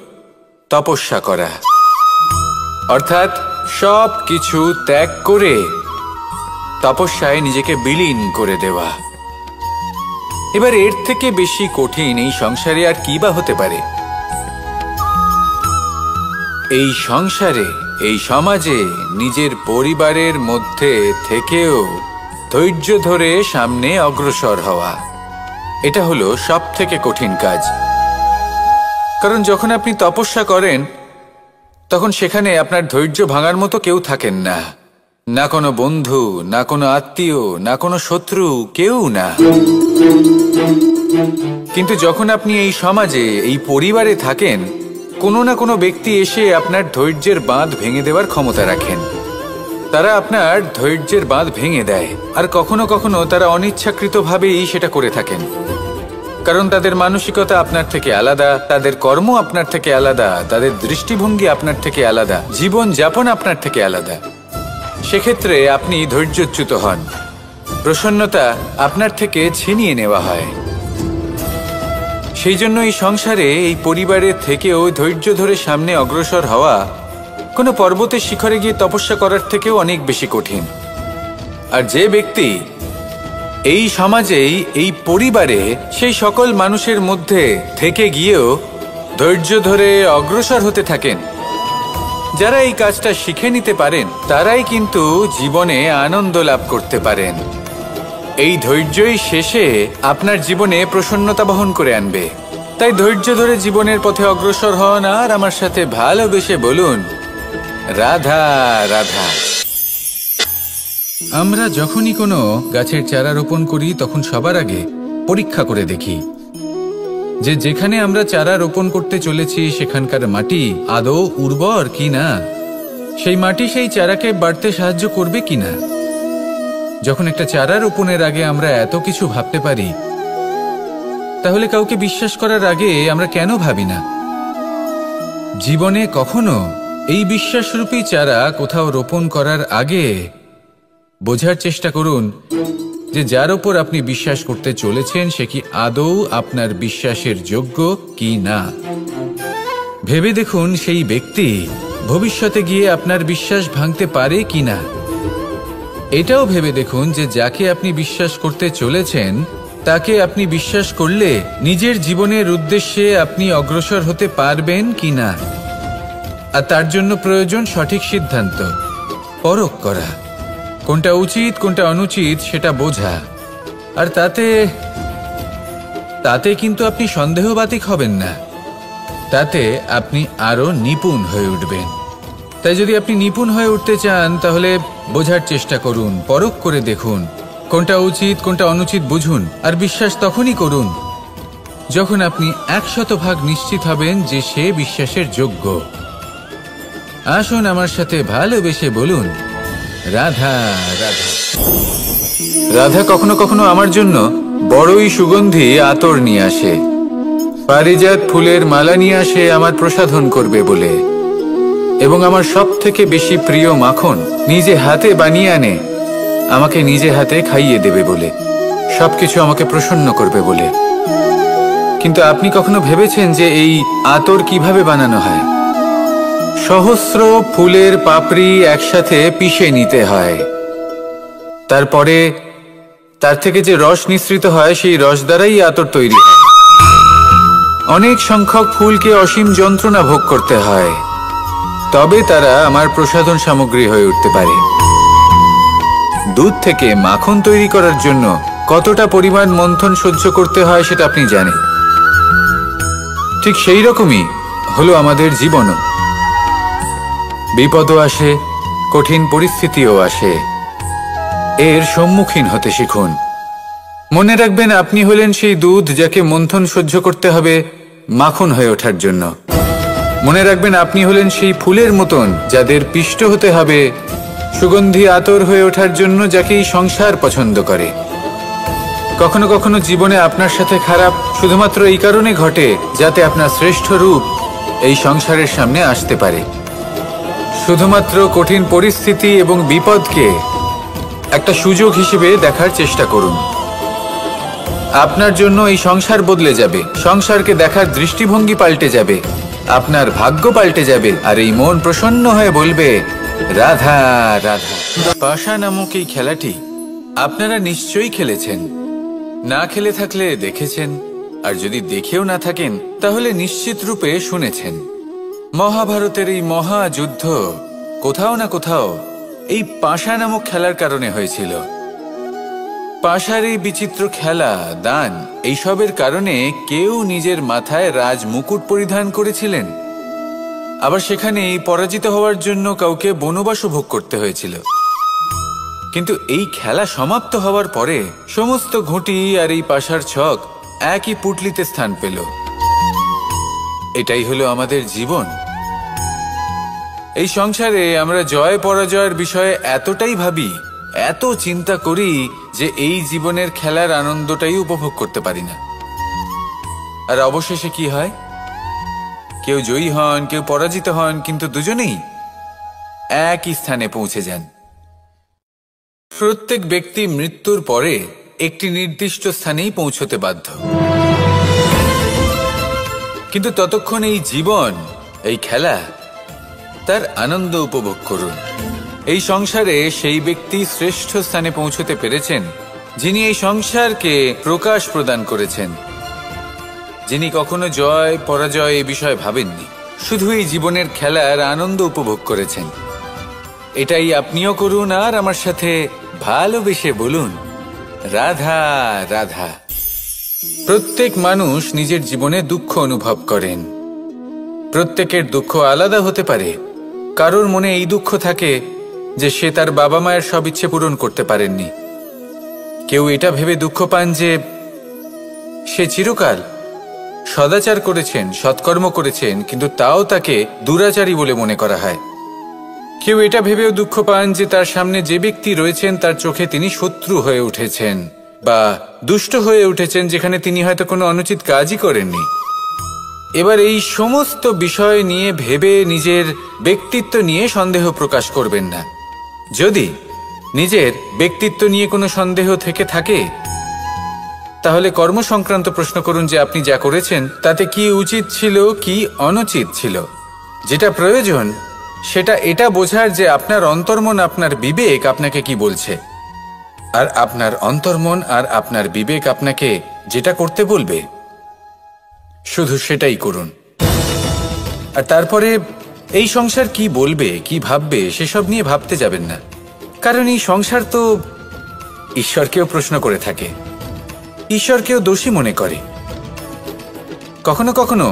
তপস্যা করা, অর্থাৎ সব কিছু ত্যাগ করে তপস্যায় নিজেকে বিলীন করে দেওয়া। এবার এর থেকে বেশি কঠিন এই সংসারে আর কি বা হতে পারে? এই সংসারে, এই সমাজে, নিজের পরিবারের মধ্যে থেকেও ধৈর্য ধরে সামনে অগ্রসর হওয়া, এটা হলো সব থেকে কঠিন কাজ। কারণ যখন আপনি তপস্যা করেন তখন সেখানে আপনার ধৈর্য ভাঙার মতো কেউ থাকেন না, না কোনো বন্ধু, না কোনো আত্মীয়, না কোনো শত্রু, কেউ না। কিন্তু যখন আপনি এই সমাজে, এই পরিবারে থাকেন, কোনো না কোনো ব্যক্তি এসে আপনার ধৈর্যের বাঁধ ভেঙে দেওয়ার ক্ষমতা রাখেন। তারা আপনার ধৈর্যের বাঁধ ভেঙে দেয়, আর কখনো কখনো তারা অনিচ্ছাকৃতভাবেই সেটা করে থাকেন। কারণ তাদের মানসিকতা আপনার থেকে আলাদা, তাদের কর্ম আপনার থেকে আলাদা, তাদের দৃষ্টিভঙ্গি আপনার থেকে আলাদা, জীবন যাপন আপনার থেকে আলাদা। সেক্ষেত্রে আপনি ধৈর্যচ্যুত হন, প্রসন্নতা আপনার থেকে ছিনিয়ে নেওয়া হয়। সেই জন্য এই সংসারে, এই পরিবারের থেকেও ধৈর্য ধরে সামনে অগ্রসর হওয়া কোনো পর্বতের শিখরে গিয়ে তপস্যা করার থেকেও অনেক বেশি কঠিন। আর যে ব্যক্তি এই সমাজেই, এই পরিবারে, সেই সকল মানুষের মধ্যে থেকে গিয়েও ধৈর্য ধরে অগ্রসর হতে থাকেন, যারা এই কাজটা শিখে নিতে পারেন, তারাই কিন্তু জীবনে আনন্দ লাভ করতে পারেন। এই ধৈর্যই শেষে আপনার জীবনে প্রসন্নতা বহন করে আনবে। তাই ধৈর্য ধরে জীবনের পথে অগ্রসর হন আর আমার সাথে ভালোবেসে বলুন, রাধা রাধা। আমরা যখনই কোনো গাছের চারা রোপণ করি তখন সবার আগে পরীক্ষা করে দেখি যে যেখানে আমরা চারা রোপণ করতে চলেছি সেখানকার মাটি আদৌ উর্বর কিনা, সেই মাটি সেই চারাকে বাড়তে সাহায্য করবে কিনা। যখন একটা চারা রোপণের আগে আমরা এত কিছু ভাবতে পারি, তাহলে কাউকে বিশ্বাস করার আগে আমরা কেন ভাবি না? জীবনে কখনো এই বিশ্বাসরূপী চারা কোথাও রোপণ করার আগে বোঝার চেষ্টা করুন যে যার উপর আপনি বিশ্বাস করতে চলেছেন সে কি আদৌ আপনার বিশ্বাসের যোগ্য কি না। ভেবে দেখুন সেই ব্যক্তি ভবিষ্যতে গিয়ে আপনার বিশ্বাস ভাঙতে পারে কি না। এটাও ভেবে দেখুন যে যাকে আপনি বিশ্বাস করতে চলেছেন তাকে আপনি বিশ্বাস করলে নিজের জীবনের উদ্দেশ্যে আপনি অগ্রসর হতে পারবেন কি না। আর তার জন্য প্রয়োজন সঠিক সিদ্ধান্ত, পরখ করা, কোনটা উচিত কোনটা অনুচিত সেটা বোঝা। আর তাতে কিন্তু আপনি সন্দেহবাতিক হবেন না, তাতে আপনি আরো নিপুণ হয়ে উঠবেন। তাই যদি আপনি নিপুণ হয়ে উঠতে চান তাহলে বোঝার চেষ্টা করুন, পরখ করে দেখুন, কোনটা উচিত কোনটা অনুচিত বুঝুন, আর বিশ্বাস তখনই করুন যখন আপনি 100% নিশ্চিত হবেন যে সে বিশ্বাসের যোগ্য। আসুন আমার সাথে ভালোবেসে বলুন, রাধা রাধা। রাধা কখনো কখনো আমার জন্য বড়ই সুগন্ধি আতর নিয়ে আসে, পারিজাত ফুলের মালা নিয়ে আসে আমার প্রসাধন করবে বলে, এবং আমার সব থেকে বেশি প্রিয় মাখন নিজে হাতে বানিয়ে আনে আমাকে নিজে হাতে খাইয়ে দেবে বলে, সবকিছু আমাকে প্রসন্ন করবে বলে। কিন্তু আপনি কখনো ভেবেছেন যে এই আতর কিভাবে বানানো হয়? সহস্র ফুলের পাপড়ি একসাথে পিষে নিতে হয়, তারপরে তার থেকে যে রস নিঃসৃত হয় সেই রস দ্বারাই আতর তৈরি হয়। অনেক সংখ্যক ফুলকে অসীম যন্ত্রণা ভোগ করতে হয়, তবে তারা আমার প্রসাধন সামগ্রী হয়ে উঠতে পারে। দুধ থেকে মাখন তৈরি করার জন্য কতটা পরিমাণ মন্থন সহ্য করতে হয় সেটা আপনি জানেন। ঠিক সেই রকমই হলো আমাদের জীবনও। বিপদও আসে, কঠিন পরিস্থিতিও আসে, এর সম্মুখীন হতে শিখুন। মনে রাখবেন, আপনি হলেন সেই দুধ যাকে মন্থন সহ্য করতে হবে মাখন হয়ে ওঠার জন্য। মনে রাখবেন, আপনি হলেন সেই ফুলের মতন যাদের পিষ্ট হতে হবে সুগন্ধি আতর হয়ে ওঠার জন্য, যাকে এই সংসার পছন্দ করে। কখনো কখনো জীবনে আপনার সাথে খারাপ শুধুমাত্র এই কারণে ঘটে যাতে আপনার শ্রেষ্ঠ রূপ এই সংসারের সামনে আসতে পারে। শুধুমাত্র কঠিন পরিস্থিতি এবং বিপদকে একটা সুযোগ হিসেবে দেখার চেষ্টা করুন। আপনার জন্য এই সংসার বদলে যাবে, সংসারকে দেখার দৃষ্টিভঙ্গি পাল্টে যাবে, আপনার ভাগ্য পাল্টে যাবে, আর এই মন প্রসন্ন হয়ে বলবে, রাধা রাধা। পাশা নামক এই খেলাটি আপনারা নিশ্চয়ই খেলেছেন, না খেলে থাকলে দেখেছেন, আর যদি দেখেও না থাকেন তাহলে নিশ্চিত রূপে শুনেছেন। মহাভারতের এই মহাযুদ্ধ কোথাও না কোথাও এই পাশা নামক খেলার কারণে হয়েছিল। পাশার এই বিচিত্র খেলা, দান, এইসবের কারণে কেউ নিজের মাথায় রাজ মুকুট পরিধান করেছিলেন, আবার সেখানে পরাজিত হওয়ার জন্য কাউকে বনবাসও ভোগ করতে হয়েছিল। কিন্তু এই খেলা সমাপ্ত হওয়ার পরে সমস্ত ঘুঁটি আর এই পাশার ছক একই পুটলিতে স্থান পেল। এটাই হলো আমাদের জীবন। এই সংসারে আমরা জয় পরাজয়ের বিষয়ে এতটাই ভাবি, এত চিন্তা করি যে এই জীবনের খেলার আনন্দটাই উপভোগ করতে পারি না। আর অবশেষে কি হয়? কেউ জয়ী হন, কেউ পরাজিত হন, কিন্তু দুজনেই একই স্থানে পৌঁছে যান। প্রত্যেক ব্যক্তি মৃত্যুর পরে একটি নির্দিষ্ট স্থানেই পৌঁছতে বাধ্য, কিন্তু ততক্ষণ এই জীবন, এই খেলা, তার আনন্দ উপভোগ করুন। এই সংসারে সেই ব্যক্তি শ্রেষ্ঠ স্থানে পৌঁছতে পেরেছেন যিনি এই সংসারকে প্রকাশ প্রদান করেছেন, যিনি কখনো জয় পরাজয় এ বিষয়ে ভাবেননি, শুধু এই জীবনের খেলার আনন্দ উপভোগ করেছেন। এটাই আপনিও করুন, আর আমার সাথে ভালোবেসে বলুন, রাধা রাধা। প্রত্যেক মানুষ নিজের জীবনে দুঃখ অনুভব করেন। প্রত্যেকের দুঃখ আলাদা হতে পারে। কারোর মনে এই দুঃখ থাকে যে সে তার বাবা মায়ের সব ইচ্ছে পূরণ করতে পারেননি। কেউ এটা ভেবে দুঃখ পান যে সে চিরকাল সদাচার করেছেন, সৎকর্ম করেছেন, কিন্তু তাও তাকে দুরাচারী বলে মনে করা হয়। কেউ এটা ভেবেও দুঃখ পান যে তার সামনে যে ব্যক্তি রয়েছেন তার চোখে তিনি শত্রু হয়ে উঠেছেন বা দুষ্ট হয়ে উঠেছেন, যেখানে তিনি হয়তো কোনো অনুচিত কাজই করেননি। এবার এই সমস্ত বিষয় নিয়ে ভেবে নিজের ব্যক্তিত্ব নিয়ে সন্দেহ প্রকাশ করবেন না। যদি নিজের ব্যক্তিত্ব নিয়ে কোনো সন্দেহ থেকে থাকে তাহলে কর্ম সংক্রান্ত প্রশ্ন করুন যে আপনি যা করেছেন তাতে কি উচিত ছিল, কি অনুচিত ছিল। যেটা প্রয়োজন সেটা এটা বোঝার যে আপনার অন্তর্মন, আপনার বিবেক আপনাকে কি বলছে, আর আপনার অন্তর্মন আর আপনার বিবেক আপনাকে যেটা করতে বলবে শুধু সেটাই করুন। আর তারপরে এই সংসার কি বলবে, কি ভাববে সেসব নিয়ে ভাবতে যাবেন না, কারণ এই সংসার তো ঈশ্বরকেও প্রশ্ন করে থাকে, ঈশ্বরকেও দোষী মনে করে। কখনো কখনো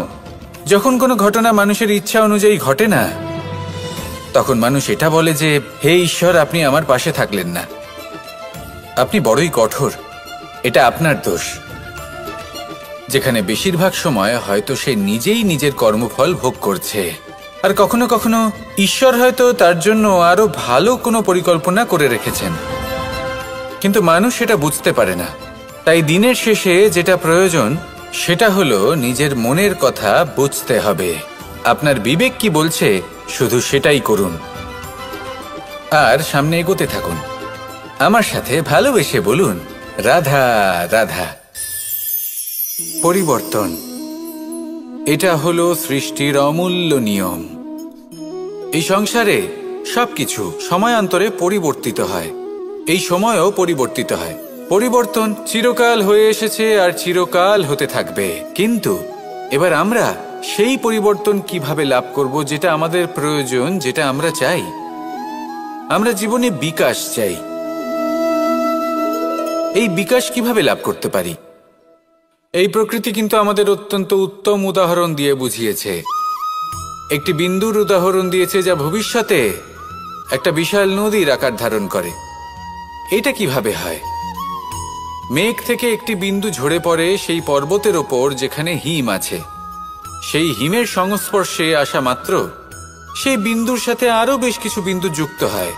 যখন কোনো ঘটনা মানুষের ইচ্ছা অনুযায়ী ঘটে না, তখন মানুষ এটা বলে যে হে ঈশ্বর, আপনি আমার পাশে থাকলেন না, আপনি বড়ই কঠোর, এটা আপনার দোষ। যেখানে বেশিরভাগ সময় হয়তো সে নিজেই নিজের কর্মফল ভোগ করছে, আর কখনো কখনো ঈশ্বর হয়তো তার জন্য আরো ভালো কোনো পরিকল্পনা করে রেখেছেন, কিন্তু মানুষ সেটা বুঝতে পারে না। তাই দিনের শেষে যেটা প্রয়োজন সেটা হলো নিজের মনের কথা বুঝতে হবে। আপনার বিবেক কি বলছে শুধু সেটাই করুন আর সামনে এগোতে থাকুন। আমার সাথে ভালোবেসে বলুন, রাধা রাধা। পরিবর্তন, এটা হলো সৃষ্টির অমূল্য নিয়ম। এই সংসারে সবকিছু সময়ান্তরে পরিবর্তিত হয়, এই সময়ও পরিবর্তিত হয়। পরিবর্তন চিরকাল হয়ে এসেছে আর চিরকাল হতে থাকবে, কিন্তু এবার আমরা সেই পরিবর্তন কিভাবে লাভ করব যেটা আমাদের প্রয়োজন, যেটা আমরা চাই। আমরা জীবনে বিকাশ চাই। এই বিকাশ কিভাবে লাভ করতে পারি? এই প্রকৃতি কিন্তু আমাদের অত্যন্ত উত্তম উদাহরণ দিয়ে বুঝিয়েছে। একটি বিন্দুর উদাহরণ দিয়েছে যা ভবিষ্যতে একটা বিশাল নদীর আকার ধারণ করে। এটা কিভাবে হয়? মেঘ থেকে একটি বিন্দু ঝরে পড়ে সেই পর্বতের ওপর যেখানে হিম আছে। সেই হিমের সংস্পর্শে আসা মাত্র সেই বিন্দুর সাথে আরো বেশ কিছু বিন্দু যুক্ত হয়,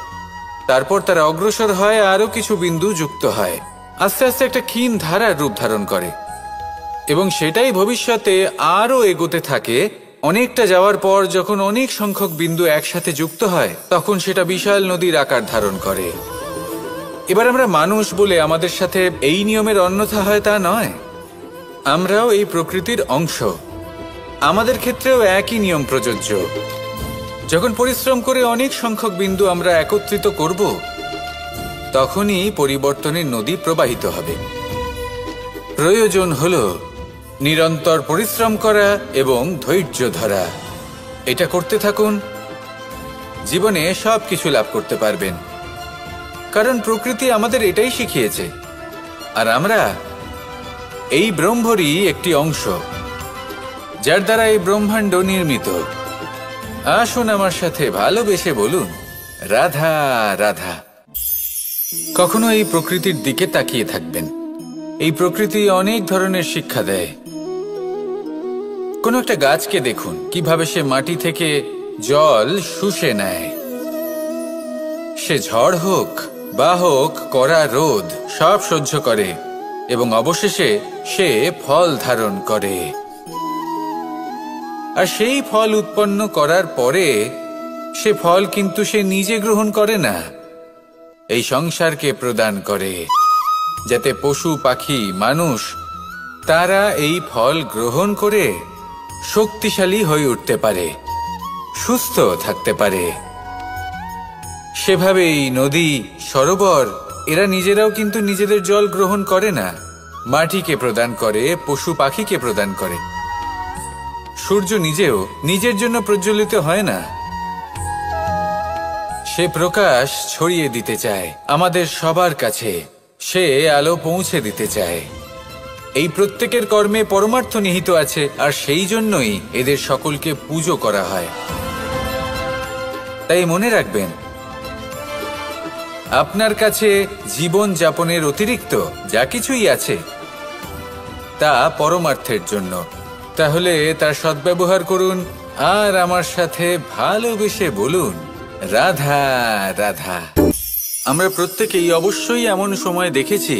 তারপর তারা অগ্রসর হয়, আরো কিছু বিন্দু যুক্ত হয়, আস্তে আস্তে একটা ক্ষীণ ধারার রূপ ধারণ করে, এবং সেটাই ভবিষ্যতে আরো এগোতে থাকে। অনেকটা যাওয়ার পর যখন অনেক সংখ্যক বিন্দু একসাথে যুক্ত হয়, তখন সেটা বিশাল নদীর আকার ধারণ করে। এবার আমরা মানুষ বলে আমাদের সাথে এই নিয়মের অন্যথা হয় তা নয়। আমরাও এই প্রকৃতির অংশ, আমাদের ক্ষেত্রেও একই নিয়ম প্রযোজ্য। যখন পরিশ্রম করে অনেক সংখ্যক বিন্দু আমরা একত্রিত করব, তখনই পরিবর্তনের নদী প্রবাহিত হবে। প্রয়োজন হলো নিরন্তর পরিশ্রম করা এবং ধৈর্য ধরা। এটা করতে থাকুন, জীবনে সব কিছু লাভ করতে পারবেন, কারণ প্রকৃতি আমাদের এটাই শিখিয়েছে, আর আমরা এই ব্রহ্মরই একটি অংশ, যার দ্বারা এই ব্রহ্মাণ্ড নির্মিত। আসুন আমার সাথে ভালোবেসে বলুন, রাধা রাধা। কখনো এই প্রকৃতির দিকে তাকিয়ে থাকবেন। এই প্রকৃতি অনেক ধরনের শিক্ষা দেয়। কোনো একটা গাছকে দেখুন কিভাবে সে মাটি থেকে জল শুষে নেয়। সে ঝড় হোক বা হোক কড়া রোদ সব সহ্য করে এবং অবশেষে সে ফল ধারণ করে। আর সেই ফল উৎপন্ন করার পরে সে ফল কিন্তু সে নিজে গ্রহণ করে না, এই সংসারকে প্রদান করে, যাতে পশু পাখি মানুষ তারা এই ফল গ্রহণ করে শক্তিশালী হয়ে উঠতে পারে, সুস্থ থাকতে পারে। সেভাবেই নদী, সরোবর এরা নিজেরাও কিন্তু নিজেদের জল গ্রহণ করে না, মাটিকে প্রদান করে, পশু পাখিকে প্রদান করে। সূর্য নিজেও নিজের জন্য প্রজ্বলিত হয় না, সে প্রকাশ ছড়িয়ে দিতে চায় আমাদের সবার কাছে, সে আলো পৌঁছে দিতে চায়। এই প্রত্যেকের কর্মে পরমার্থ নিহিত আছে, আর সেই জন্যই এদের সকলকে পুজো করা হয়। তাই মনে রাখবেন, আপনার কাছে জীবন যাপনের অতিরিক্ত যা কিছুই আছে তা পরমার্থের জন্য। তাহলে তার সদ্ব্যবহার করুন আর আমার সাথে ভালোবেসে বলুন, রাধা রাধা। আমরা প্রত্যেকেই অবশ্যই এমন সময় দেখেছি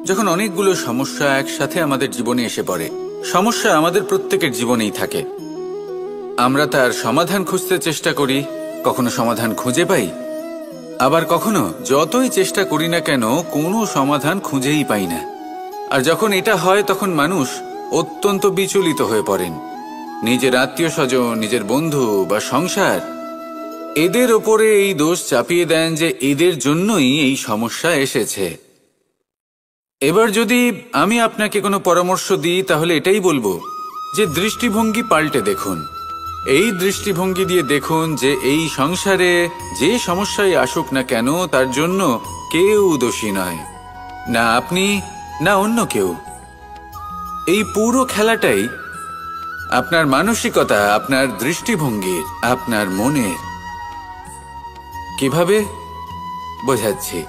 যখন অনেকগুলো সমস্যা একসাথে আমাদের জীবনে এসে পড়ে। সমস্যা আমাদের প্রত্যেকের জীবনেই থাকে। আমরা তার সমাধান খুঁজতে চেষ্টা করি, কখনো সমাধান খুঁজে পাই, আবার কখনো যতই চেষ্টা করি না কেন কোনো সমাধান খুঁজেই পাই না। আর যখন এটা হয় তখন মানুষ অত্যন্ত বিচলিত হয়ে পড়েন। নিজের আত্মীয় স্বজন, নিজের বন্ধু বা সংসার এদের ওপরে এই দোষ চাপিয়ে দেন যে এদের জন্যই এই সমস্যা এসেছে। এবার যদি আমি আপনাকে কোনো পরামর্শ দিই তাহলে এটাই বলবো যে দৃষ্টিভঙ্গি পাল্টে দেখুন। এই দৃষ্টিভঙ্গি দিয়ে দেখুন যে এই সংসারে যে সমস্যায় আসুক না কেন তার জন্য কেউ দোষী নয়, না আপনি না অন্য কেউ। এই পুরো খেলাটাই আপনার মানসিকতা, আপনার দৃষ্টিভঙ্গির, আপনার মনের। কিভাবে বোঝাচ্ছি?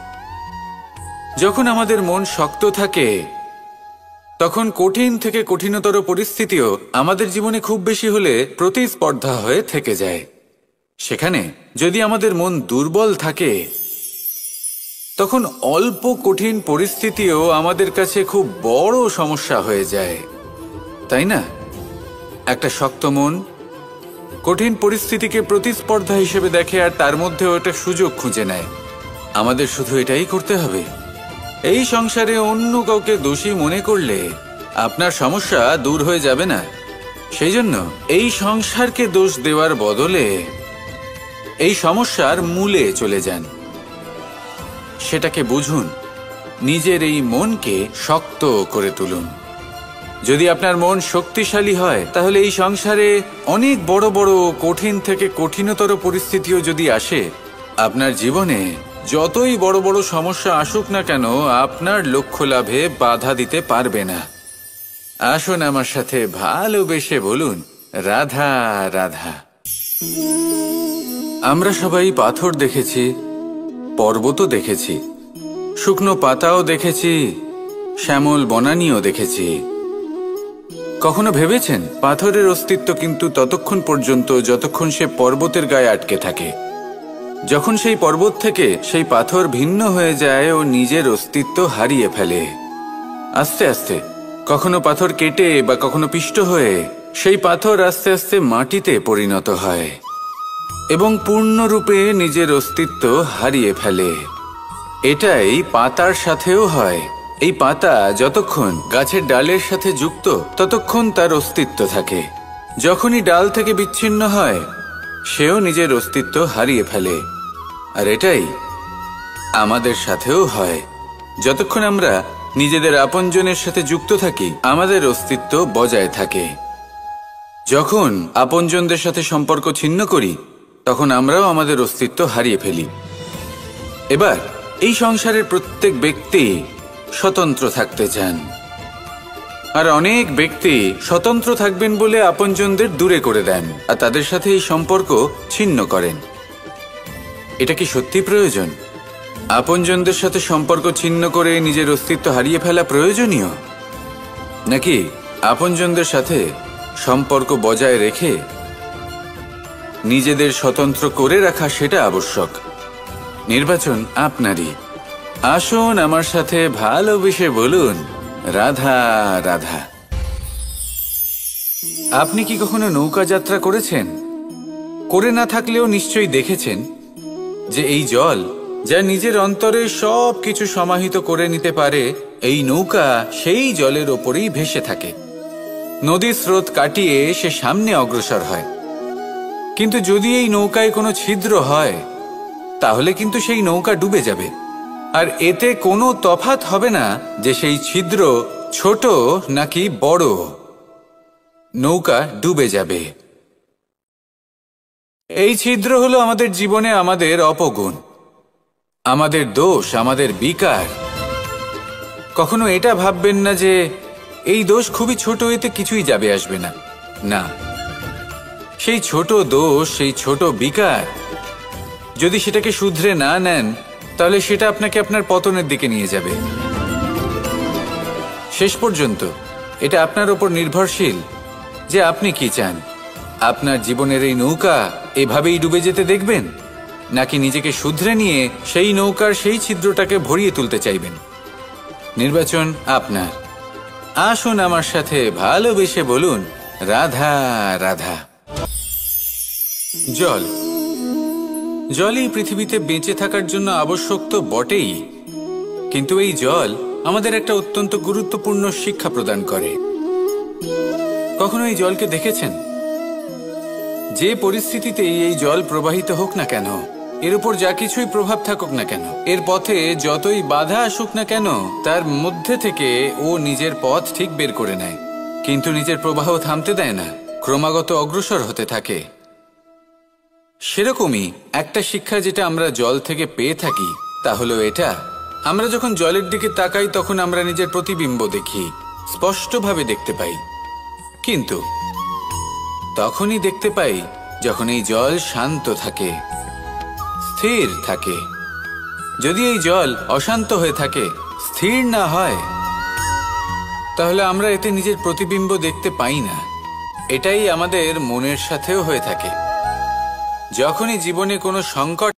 যখন আমাদের মন শক্ত থাকে তখন কঠিন থেকে কঠিনতর পরিস্থিতিও আমাদের জীবনে খুব বেশি হলে প্রতিস্পর্ধা হয়ে থেকে যায়। সেখানে যদি আমাদের মন দুর্বল থাকে, তখন অল্প কঠিন পরিস্থিতিও আমাদের কাছে খুব বড় সমস্যা হয়ে যায়, তাই না? একটা শক্ত মন কঠিন পরিস্থিতিকে প্রতিস্পর্ধা হিসেবে দেখে আর তার মধ্যেও একটা সুযোগ খুঁজে নেয়। আমাদের শুধু এটাই করতে হবে। এই সংসারে অন্য কাউকে দোষী মনে করলে আপনার সমস্যা দূর হয়ে যাবে না। সেই জন্য এই সংসারকে দোষ দেওয়ার বদলে এই সমস্যার মূলে চলে যান, সেটাকে বুঝুন, নিজের এই মনকে শক্ত করে তুলুন। যদি আপনার মন শক্তিশালী হয়, তাহলে এই সংসারে অনেক বড় বড় কঠিন থেকে কঠিনতর পরিস্থিতিও যদি আসে, আপনার জীবনে যতই বড় বড় সমস্যা আসুক না কেন, আপনার লক্ষ্য লাভে বাধা দিতে পারবে না। আসুন আমার সাথে ভালোবেসে বলুন, রাধা রাধা। আমরা সবাই পাথর দেখেছি, পর্বতও দেখেছি, শুকনো পাতাও দেখেছি, শ্যামল বনানীও দেখেছি। কখনো ভেবেছেন পাথরের অস্তিত্ব কিন্তু ততক্ষণ পর্যন্ত যতক্ষণ সে পর্বতের গায়ে আটকে থাকে। যখন সেই পর্বত থেকে সেই পাথর ভিন্ন হয়ে যায় ও নিজের অস্তিত্ব হারিয়ে ফেলে। আস্তে আস্তে কখনো পাথর কেটে বা কখনো পিষ্ট হয়ে সেই পাথর আস্তে আস্তে মাটিতে পরিণত হয় এবং পূর্ণরূপে নিজের অস্তিত্ব হারিয়ে ফেলে। এটাই পাতার সাথেও হয়। এই পাতা যতক্ষণ গাছের ডালের সাথে যুক্ত ততক্ষণ তার অস্তিত্ব থাকে। যখনই ডাল থেকে বিচ্ছিন্ন হয়, সেও নিজের অস্তিত্ব হারিয়ে ফেলে। আর এটাই আমাদের সাথেও হয়। যতক্ষণ আমরা নিজেদের আপনজনের সাথে যুক্ত থাকি, আমাদের অস্তিত্ব বজায় থাকে। যখন আপনজনদের সাথে সম্পর্ক ছিন্ন করি, তখন আমরাও আমাদের অস্তিত্ব হারিয়ে ফেলি। এবার এই সংসারের প্রত্যেক ব্যক্তি স্বতন্ত্র থাকতে চান, আর অনেক ব্যক্তি স্বতন্ত্র থাকবেন বলে আপনজনদের দূরে করে দেন আর তাদের সাথে এই সম্পর্ক ছিন্ন করেন। এটা কি সত্যি প্রয়োজন? আপনজনদের সাথে সম্পর্ক ছিন্ন করে নিজের অস্তিত্ব হারিয়ে ফেলা প্রয়োজনীয়, নাকি আপনজনদের সাথে সম্পর্ক বজায় রেখে নিজেদের স্বতন্ত্র করে রাখা সেটা আবশ্যক? নির্বাচন আপনারই। আসুন আমার সাথে ভালোবেসে বলুন, রাধা রাধা। আপনি কি কখনো নৌকা যাত্রা করেছেন? করে না থাকলেও নিশ্চয়ই দেখেছেন যে এই জল যা নিজের অন্তরে সব কিছু সমাহিত করে নিতে পারে, এই নৌকা সেই জলের ওপরেই ভেসে থাকে। নদীর স্রোত কাটিয়ে সে সামনে অগ্রসর হয়। কিন্তু যদি এই নৌকায় কোনো ছিদ্র হয়, তাহলে কিন্তু সেই নৌকা ডুবে যাবে। আর এতে কোনো তফাৎ হবে না যে সেই ছিদ্র ছোট নাকি বড়, নৌকা ডুবে যাবে। এই ছিদ্র হলো আমাদের জীবনে আমাদের অপগুণ, আমাদের দোষ, আমাদের বিকার। কখনো এটা ভাববেন না যে এই দোষ খুবই ছোট, এতে কিছুই যাবে আসবে না। না, সেই ছোট দোষ, সেই ছোট বিকার যদি সেটাকে শুধরে না নেন, তাহলে সেটা আপনাকে আপনার পতনের দিকে নিয়ে যাবে। শেষ পর্যন্ত এটা আপনার উপর নির্ভরশীল যে আপনি কি চান। আপনার জীবনের এই নৌকা এভাবেই ডুবে যেতে দেখবেন, নাকি নিজেকে শুধরে নিয়ে সেই নৌকার সেই ছিদ্রটাকে ভরিয়ে তুলতে চাইবেন? নির্বাচন আপনার। আসুন আমার সাথে ভালোবেসে বলুন, রাধা রাধা। জল, জলই পৃথিবীতে বেঁচে থাকার জন্য আবশ্যক তো বটেই, কিন্তু এই জল আমাদের একটা অত্যন্ত গুরুত্বপূর্ণ শিক্ষা প্রদান করে। কখনো এই জলকে দেখেছেন? যে পরিস্থিতিতেই এই জল প্রবাহিত হোক না কেন, এর উপর যা কিছুই প্রভাব থাকুক না কেন, এর পথে যতই বাধা আসুক না কেন, তার মধ্যে থেকে ও নিজের পথ ঠিক বের করে নেয়, কিন্তু নিজের প্রবাহ থামতে দেয় না, ক্রমাগত অগ্রসর হতে থাকে। সেরকমই একটা শিক্ষা যেটা আমরা জল থেকে পেয়ে থাকি, তা হলো এটা: আমরা যখন জলের দিকে তাকাই তখন আমরা নিজের প্রতিবিম্ব দেখি, স্পষ্টভাবে দেখতে পাই। কিন্তু তখনই দেখতে পাই যখন এই জল শান্ত থাকে, স্থির থাকে। যদি এই জল অশান্ত হয়ে থাকে, স্থির না হয়, তাহলে আমরা এতে নিজের প্রতিবিম্ব দেখতে পাই না। এটাই আমাদের মনের সাথেও হয়ে থাকে। যখনই জীবনে কোনো সংকট